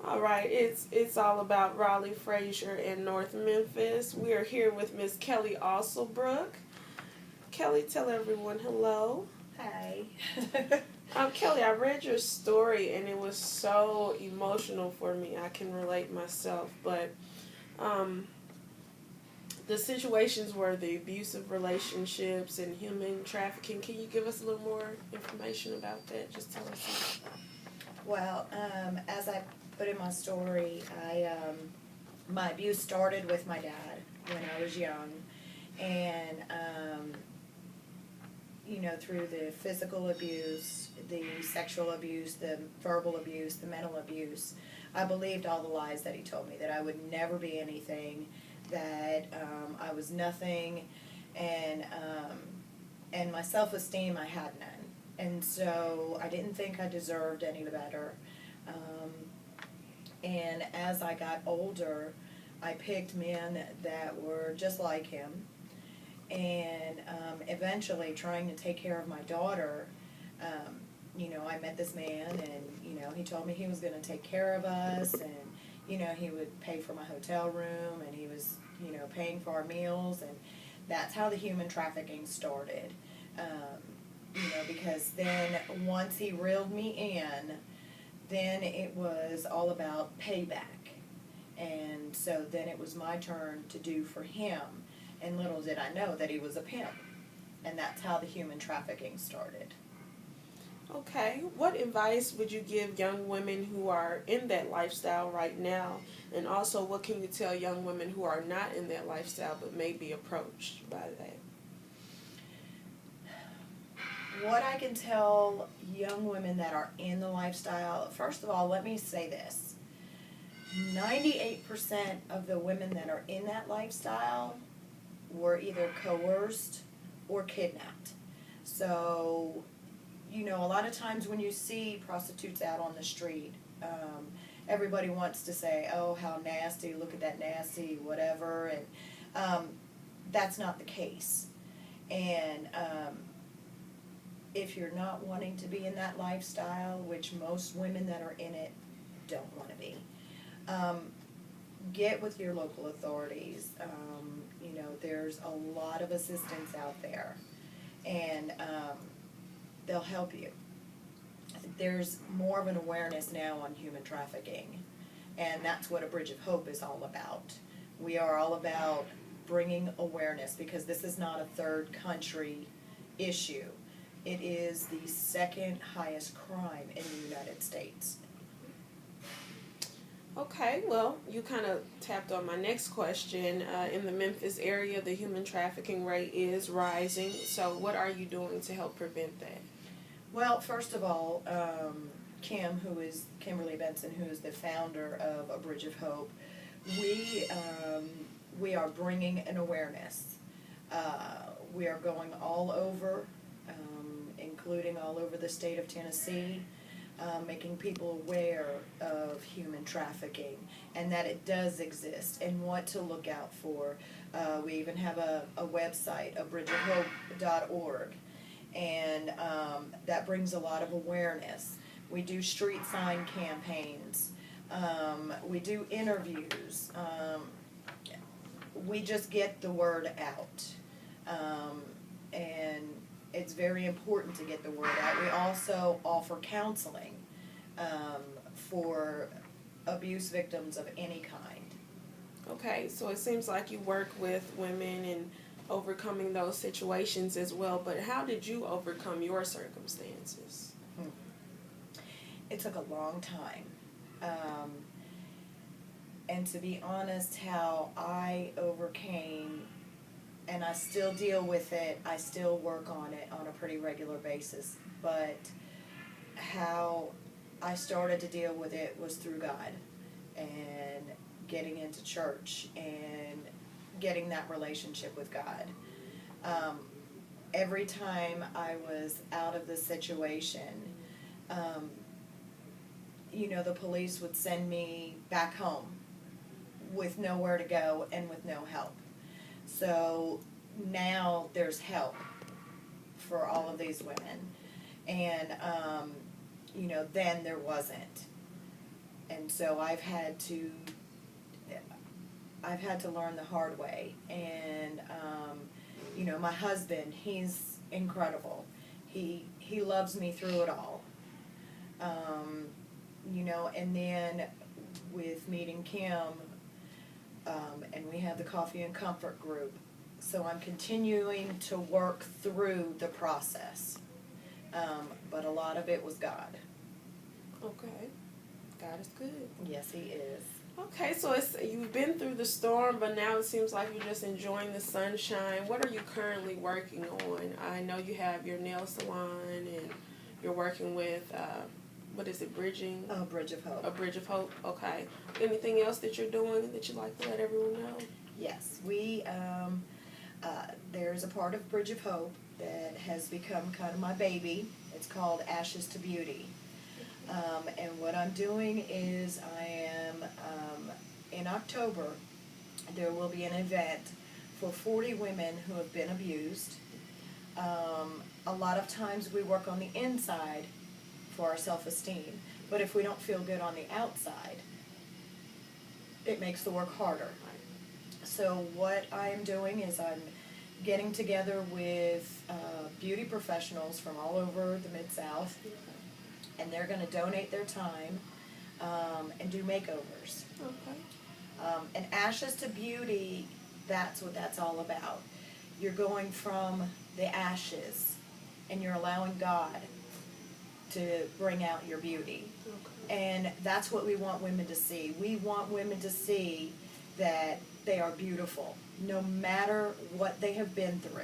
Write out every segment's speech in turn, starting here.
All right, it's all about Raleigh, Frazier, and North Memphis. We are here with Miss Kelley Alsobrook. Kelley, tell everyone hello. Hi. Kelley, I read your story and it was so emotional for me. I can relate myself, but um, the situations were the abusive relationships and human trafficking. Can you give us a little more information about that? Just tell us. Well, as I put in my story, my abuse started with my dad when I was young, and through the physical abuse, the sexual abuse, the verbal abuse, the mental abuse, I believed all the lies that he told me, that I would never be anything, that I was nothing, and my self-esteem, I had none. And so I didn't think I deserved any better. And as I got older, I picked men that were just like him. And eventually, trying to take care of my daughter, I met this man, and, he told me he was going to take care of us, and, he would pay for my hotel room, and he was, paying for our meals, and that's how the human trafficking started. Because then once he reeled me in, then it was all about payback. And so then it was my turn to do for him. And little did I know that he was a pimp. And that's how the human trafficking started. Okay, what advice would you give young women who are in that lifestyle right now? And also, what can you tell young women who are not in that lifestyle but may be approached by that? What I can tell young women that are in the lifestyle, first of all, let me say this. 98% of the women that are in that lifestyle were either coerced or kidnapped. So, a lot of times when you see prostitutes out on the street, everybody wants to say, oh, how nasty, look at that nasty, whatever, and that's not the case. And if you're not wanting to be in that lifestyle, which most women that are in it don't want to be, get with your local authorities. There's a lot of assistance out there, and they'll help you. There's more of an awareness now on human trafficking, and that's what A Bridge of Hope is all about. We are all about bringing awareness, because this is not a third country issue. It is the second highest crime in the United States. Okay, well, you kind of tapped on my next question. In the Memphis area, the human trafficking rate is rising. So what are you doing to help prevent that? Well, first of all, Kimberly Benson, who is the founder of A Bridge of Hope, we are bringing an awareness. We are going all over, including all over the state of Tennessee, making people aware of human trafficking and that it does exist and what to look out for. We even have a website, abridgeofhope.org, and that brings a lot of awareness. We do street sign campaigns. We do interviews. We just get the word out. And it's very important to get the word out. We also offer counseling for abuse victims of any kind. Okay, so it seems like you work with women and overcoming those situations as well, but how did you overcome your circumstances? It took a long time. And to be honest, how I overcame, and I still deal with it, I still work on it on a pretty regular basis, but how I started to deal with it was through God and getting into church and getting that relationship with God. Every time I was out of the situation, the police would send me back home with nowhere to go and with no help. So now there's help for all of these women. And, then there wasn't. And so I've had to learn the hard way. And, you know, my husband, he's incredible. He loves me through it all. You know, and then with meeting Kim, and we have the Coffee and Comfort group. So I'm continuing to work through the process. But a lot of it was God. Okay. God is good. Yes, He is. Okay, so you've been through the storm, but now it seems like you're just enjoying the sunshine. What are you currently working on? I know you have your nail salon, and you're working with, what is it, Bridging? Oh, Bridge of Hope. A Bridge of Hope, okay. Anything else that you're doing that you'd like to let everyone know? Yes, we, there's a part of Bridge of Hope that has become kind of my baby. It's called Ashes to Beauty. And what I'm doing is I am, in October, there will be an event for 40 women who have been abused. A lot of times we work on the inside for our self-esteem, but if we don't feel good on the outside, it makes the work harder. So what I'm doing is I'm getting together with beauty professionals from all over the Mid-South, and they're going to donate their time and do makeovers. Okay. And Ashes to Beauty, that's what that's all about. You're going from the ashes, and you're allowing God to bring out your beauty. Okay. And that's what we want women to see. We want women to see that they are beautiful, no matter what they have been through,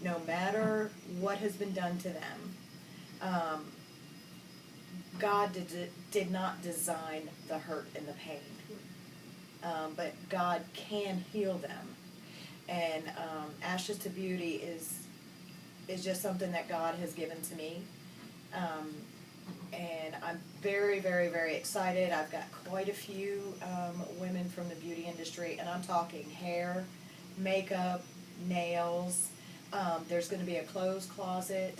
no matter what has been done to them. God did not design the hurt and the pain, but God can heal them. And Ashes to Beauty is just something that God has given to me. And I'm very, very, very excited. I've got quite a few women from the beauty industry, and I'm talking hair, makeup, nails. There's going to be a clothes closet.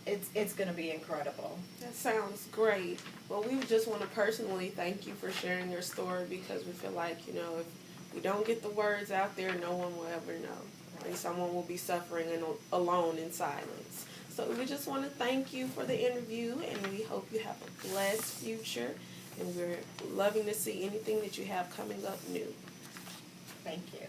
It's going to be incredible. That sounds great. Well, we just want to personally thank you for sharing your story, because we feel like, you know, if we don't get the words out there, no one will ever know. And someone will be suffering alone in silence. So we just want to thank you for the interview, and we hope you have a blessed future. And we're loving to see anything that you have coming up new. Thank you.